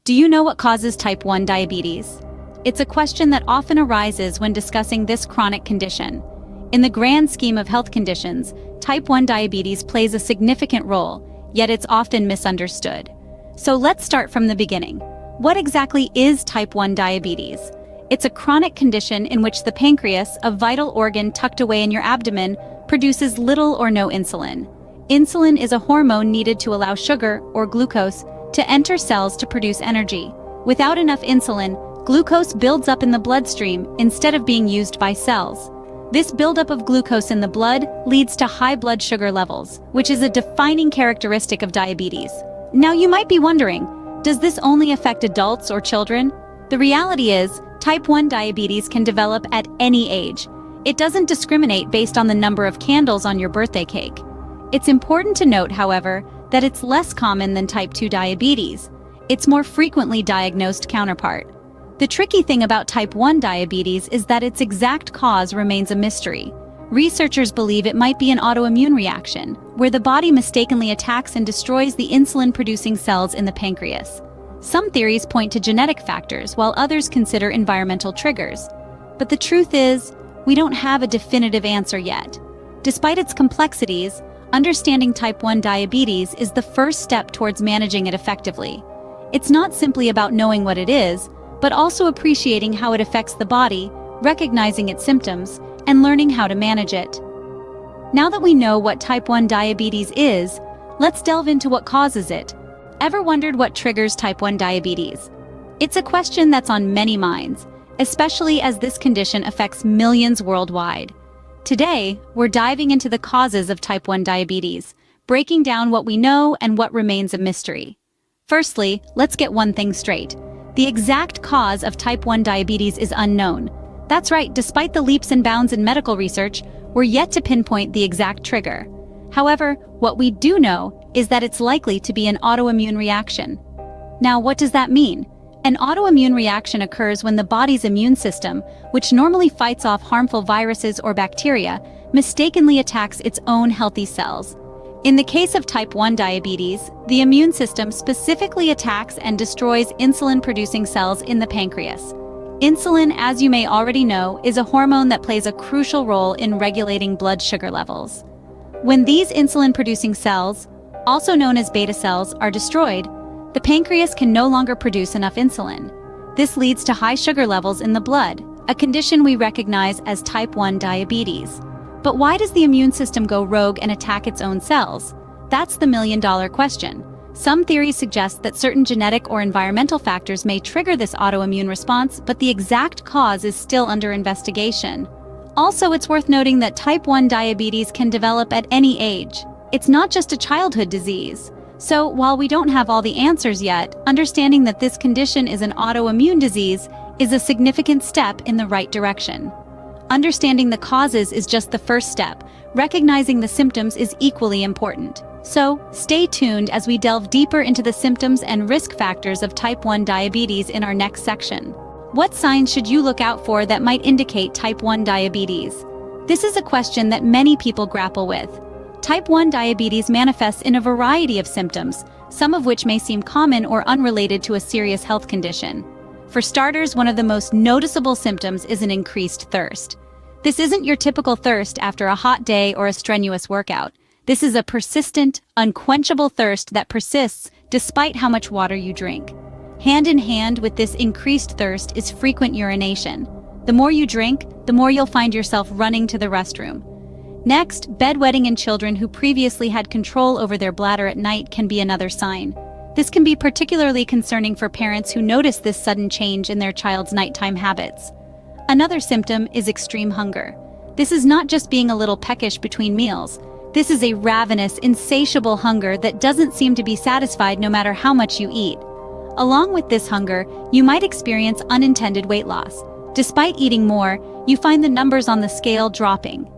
Do you know what causes type 1 diabetes? It's a question that often arises when discussing this chronic condition. In the grand scheme of health conditions, type 1 diabetes plays a significant role, yet it's often misunderstood. So let's start from the beginning. What exactly is type 1 diabetes? It's a chronic condition in which the pancreas, a vital organ tucked away in your abdomen, produces little or no insulin. Insulin is a hormone needed to allow sugar, or glucose, to enter cells to produce energy. Without enough insulin, glucose builds up in the bloodstream instead of being used by cells. This buildup of glucose in the blood leads to high blood sugar levels, which is a defining characteristic of diabetes. Now you might be wondering, does this only affect adults or children? The reality is, type 1 diabetes can develop at any age. It doesn't discriminate based on the number of candles on your birthday cake. It's important to note, however, that it's less common than type 2 diabetes. Its more frequently diagnosed counterpart. The tricky thing about type 1 diabetes is that its exact cause remains a mystery. Researchers believe it might be an autoimmune reaction, where the body mistakenly attacks and destroys the insulin-producing cells in the pancreas. Some theories point to genetic factors, while others consider environmental triggers. But the truth is, we don't have a definitive answer yet. Despite its complexities, understanding type 1 diabetes is the first step towards managing it effectively. It's not simply about knowing what it is, but also appreciating how it affects the body, recognizing its symptoms, and learning how to manage it. Now that we know what type 1 diabetes is, let's delve into what causes it. Ever wondered what triggers type 1 diabetes? It's a question that's on many minds, especially as this condition affects millions worldwide. Today, we're diving into the causes of type 1 diabetes, breaking down what we know and what remains a mystery. Firstly, let's get one thing straight. The exact cause of type 1 diabetes is unknown. That's right, despite the leaps and bounds in medical research, we're yet to pinpoint the exact trigger. However, what we do know is that it's likely to be an autoimmune reaction. Now, what does that mean? An autoimmune reaction occurs when the body's immune system, which normally fights off harmful viruses or bacteria, mistakenly attacks its own healthy cells. In the case of type 1 diabetes, the immune system specifically attacks and destroys insulin-producing cells in the pancreas. Insulin, as you may already know, is a hormone that plays a crucial role in regulating blood sugar levels. When these insulin-producing cells, also known as beta cells, are destroyed, the pancreas can no longer produce enough insulin. This leads to high sugar levels in the blood, a condition we recognize as type 1 diabetes. But why does the immune system go rogue and attack its own cells? That's the million-dollar question. Some theories suggest that certain genetic or environmental factors may trigger this autoimmune response, but the exact cause is still under investigation. Also, it's worth noting that type 1 diabetes can develop at any age. It's not just a childhood disease. So, while we don't have all the answers yet, understanding that this condition is an autoimmune disease is a significant step in the right direction. Understanding the causes is just the first step. Recognizing the symptoms is equally important. So, stay tuned as we delve deeper into the symptoms and risk factors of type 1 diabetes in our next section. What signs should you look out for that might indicate type 1 diabetes? This is a question that many people grapple with. Type 1 diabetes manifests in a variety of symptoms, some of which may seem common or unrelated to a serious health condition. For starters, one of the most noticeable symptoms is an increased thirst. This isn't your typical thirst after a hot day or a strenuous workout. This is a persistent, unquenchable thirst that persists despite how much water you drink. Hand in hand with this increased thirst is frequent urination. The more you drink, the more you'll find yourself running to the restroom. Next, bedwetting in children who previously had control over their bladder at night can be another sign. This can be particularly concerning for parents who notice this sudden change in their child's nighttime habits. Another symptom is extreme hunger. This is not just being a little peckish between meals. This is a ravenous, insatiable hunger that doesn't seem to be satisfied no matter how much you eat. Along with this hunger, you might experience unintended weight loss. Despite eating more, you find the numbers on the scale dropping.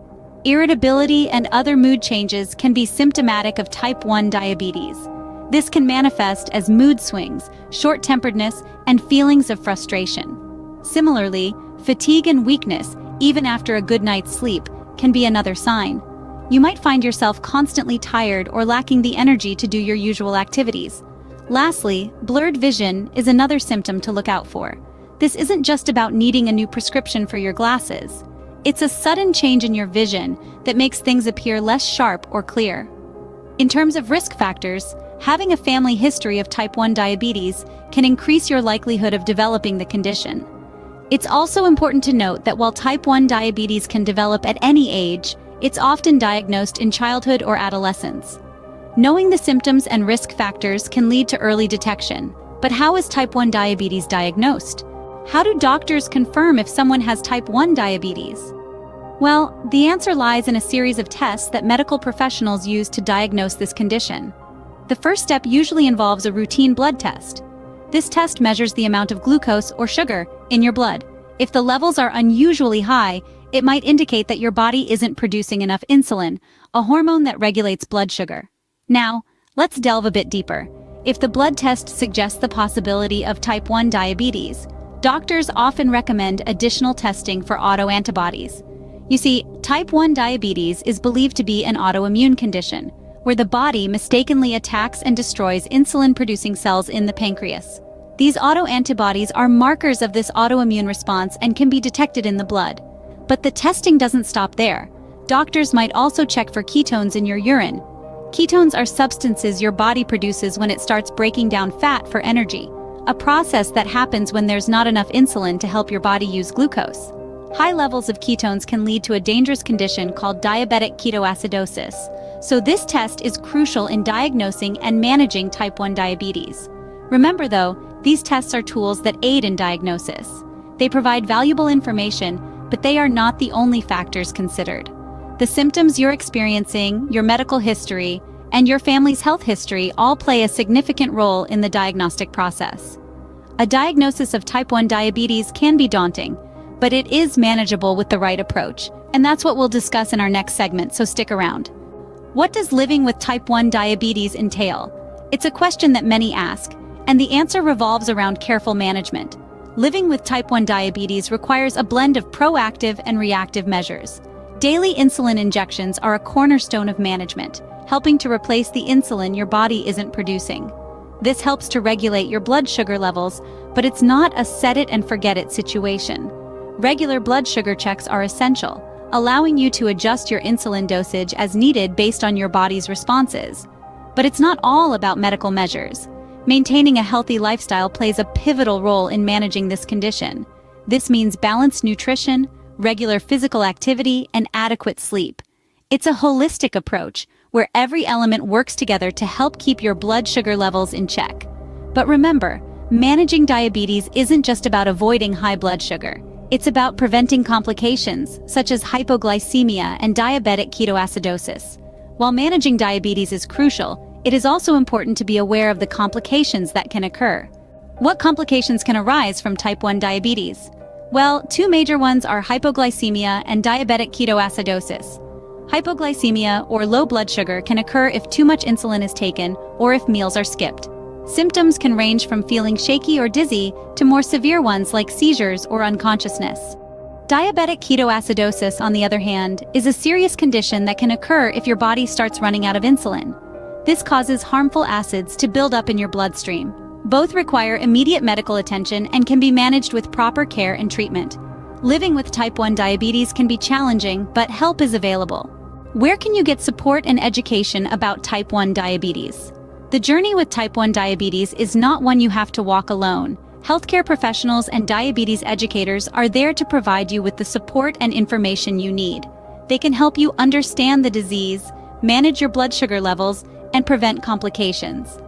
Irritability and other mood changes can be symptomatic of type 1 diabetes. This can manifest as mood swings, short-temperedness, and feelings of frustration. Similarly, fatigue and weakness, even after a good night's sleep, can be another sign. You might find yourself constantly tired or lacking the energy to do your usual activities. Lastly, blurred vision is another symptom to look out for. This isn't just about needing a new prescription for your glasses. It's a sudden change in your vision that makes things appear less sharp or clear. In terms of risk factors, having a family history of type 1 diabetes can increase your likelihood of developing the condition. It's also important to note that while type 1 diabetes can develop at any age, it's often diagnosed in childhood or adolescence. Knowing the symptoms and risk factors can lead to early detection. But how is type 1 diabetes diagnosed? How do doctors confirm if someone has type 1 diabetes? Well, the answer lies in a series of tests that medical professionals use to diagnose this condition. The first step usually involves a routine blood test. This test measures the amount of glucose or sugar in your blood. If the levels are unusually high, it might indicate that your body isn't producing enough insulin, a hormone that regulates blood sugar. Now, let's delve a bit deeper. If the blood test suggests the possibility of type 1 diabetes, doctors often recommend additional testing for autoantibodies. You see, type 1 diabetes is believed to be an autoimmune condition, where the body mistakenly attacks and destroys insulin-producing cells in the pancreas. These autoantibodies are markers of this autoimmune response and can be detected in the blood. But the testing doesn't stop there. Doctors might also check for ketones in your urine. Ketones are substances your body produces when it starts breaking down fat for energy, a process that happens when there's not enough insulin to help your body use glucose. High levels of ketones can lead to a dangerous condition called diabetic ketoacidosis, so this test is crucial in diagnosing and managing type 1 diabetes. Remember though, these tests are tools that aid in diagnosis. They provide valuable information, but they are not the only factors considered. The symptoms you're experiencing, your medical history, and your family's health history all play a significant role in the diagnostic process. A diagnosis of type 1 diabetes can be daunting, but it is manageable with the right approach, and that's what we'll discuss in our next segment, so stick around. What does living with type 1 diabetes entail? It's a question that many ask, and the answer revolves around careful management. Living with type 1 diabetes requires a blend of proactive and reactive measures. Daily insulin injections are a cornerstone of management, helping to replace the insulin your body isn't producing. This helps to regulate your blood sugar levels, but it's not a set-it-and-forget-it situation. Regular blood sugar checks are essential, allowing you to adjust your insulin dosage as needed based on your body's responses. But it's not all about medical measures. Maintaining a healthy lifestyle plays a pivotal role in managing this condition. This means balanced nutrition, regular physical activity, and adequate sleep. It's a holistic approach where every element works together to help keep your blood sugar levels in check. But remember, managing diabetes isn't just about avoiding high blood sugar. It's about preventing complications, such as hypoglycemia and diabetic ketoacidosis. While managing diabetes is crucial, it is also important to be aware of the complications that can occur. What complications can arise from type 1 diabetes? Well, two major ones are hypoglycemia and diabetic ketoacidosis. Hypoglycemia, or low blood sugar, can occur if too much insulin is taken or if meals are skipped. Symptoms can range from feeling shaky or dizzy to more severe ones like seizures or unconsciousness. Diabetic ketoacidosis, on the other hand, is a serious condition that can occur if your body starts running out of insulin. This causes harmful acids to build up in your bloodstream. Both require immediate medical attention and can be managed with proper care and treatment. Living with type 1 diabetes can be challenging, but help is available. Where can you get support and education about type 1 diabetes? The journey with type 1 diabetes is not one you have to walk alone. Healthcare professionals and diabetes educators are there to provide you with the support and information you need. They can help you understand the disease, manage your blood sugar levels, and prevent complications.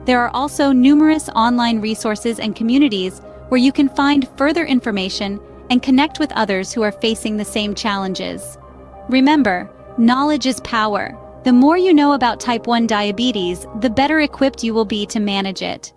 There are also numerous online resources and communities where you can find further information and connect with others who are facing the same challenges. Remember, knowledge is power. The more you know about type 1 diabetes, the better equipped you will be to manage it.